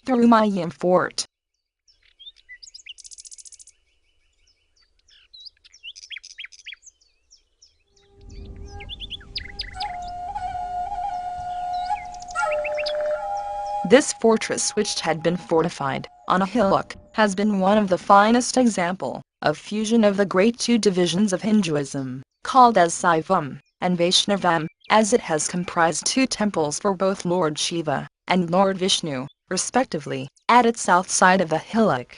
Thirumayam Fort. This fortress, which had been fortified on a hillock, has been one of the finest example of fusion of the great two divisions of Hinduism, called as Shaivam and Vaishnavam, as it has comprised two temples for both Lord Shiva and Lord Vishnu, respectively, at its south side of the hillock.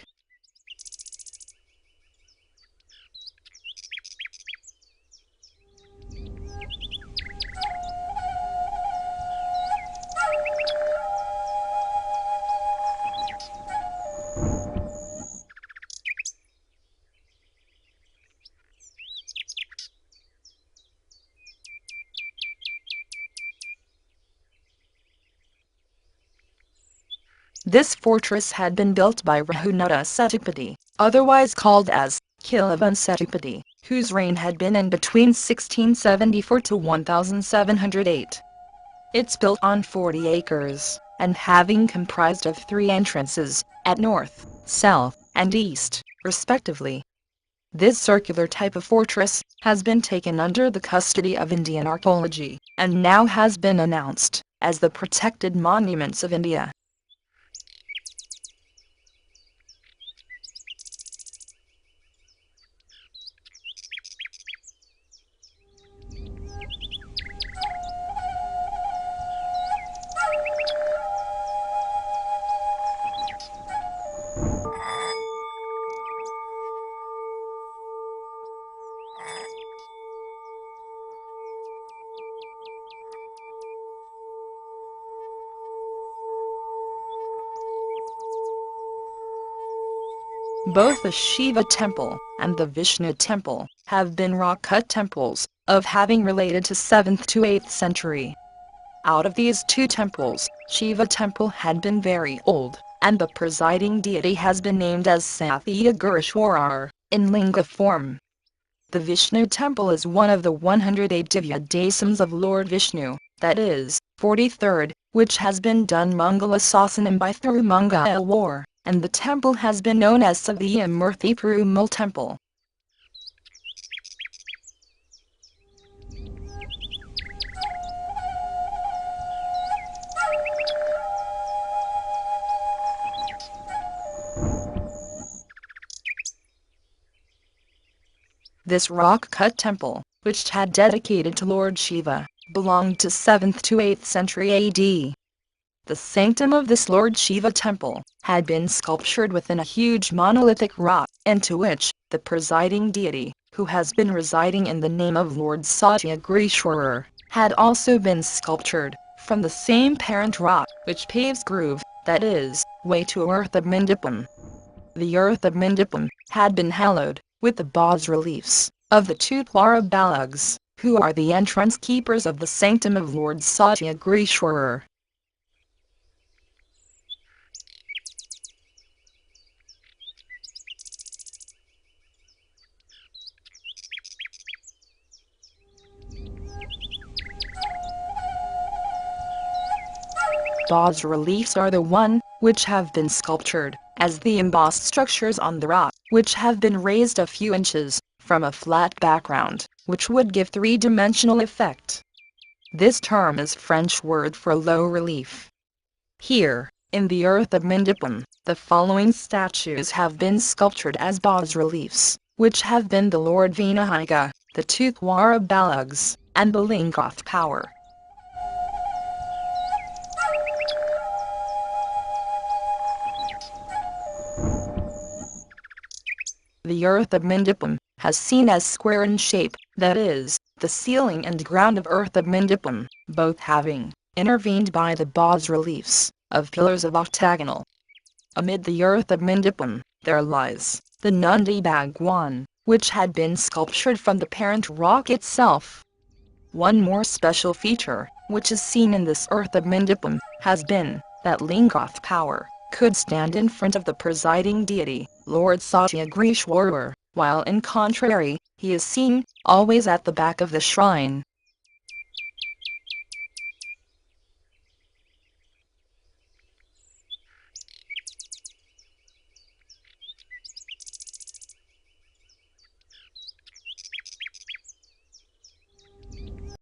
This fortress had been built by Raghunatha Setupati, otherwise called as Kilavan Setupati, whose reign had been in between 1674 to 1708. It's built on 40 acres, and having comprised of 3 entrances, at north, south, and east, respectively. This circular type of fortress has been taken under the custody of Indian archaeology, and now has been announced as the Protected Monuments of India. Both the Shiva temple and the Vishnu temple have been rock-cut temples, of having related to 7th to 8th century. Out of these two temples, Shiva temple had been very old, and the presiding deity has been named as Sathya Girishwarar, in Linga form. The Vishnu temple is one of the 108 Divya Desams of Lord Vishnu, that is, 43rd, which has been done Mangalasasanam by Thirumangai Alwar, and the temple has been known as Sathiya Murthy Perumal temple. This rock-cut temple, which had dedicated to Lord Shiva, belonged to 7th to 8th century AD. The sanctum of this Lord Shiva temple had been sculptured within a huge monolithic rock, into which the presiding deity, who has been residing in the name of Lord Sathya Girishwarar, had also been sculptured, from the same parent rock which paves groove, that is, way to artha mantapam. The artha mantapam had been hallowed with the bas-reliefs of the two Twara Balags, who are the entrance keepers of the sanctum of Lord Sathiya Girishwarar. Bas-reliefs are the one which have been sculptured as the embossed structures on the rock, which have been raised a few inches from a flat background, which would give three-dimensional effect. This term is French word for low relief. Here, in the artha mantapam, the following statues have been sculptured as bas-reliefs, which have been the Lord Vinayaka, the two Twara Balags, and the Linga power. The artha mantapam has seen as square in shape, that is, the ceiling and ground of artha mantapam, both having intervened by the bas-reliefs of pillars of octagonal. Amid the artha mantapam, there lies the Nandhi baghawan, which had been sculptured from the parent rock itself. One more special feature, which is seen in this artha mantapam, has been that Linga power could stand in front of the presiding deity, Lord Sathya Girishwarar, while in contrary, he is seen always at the back of the shrine.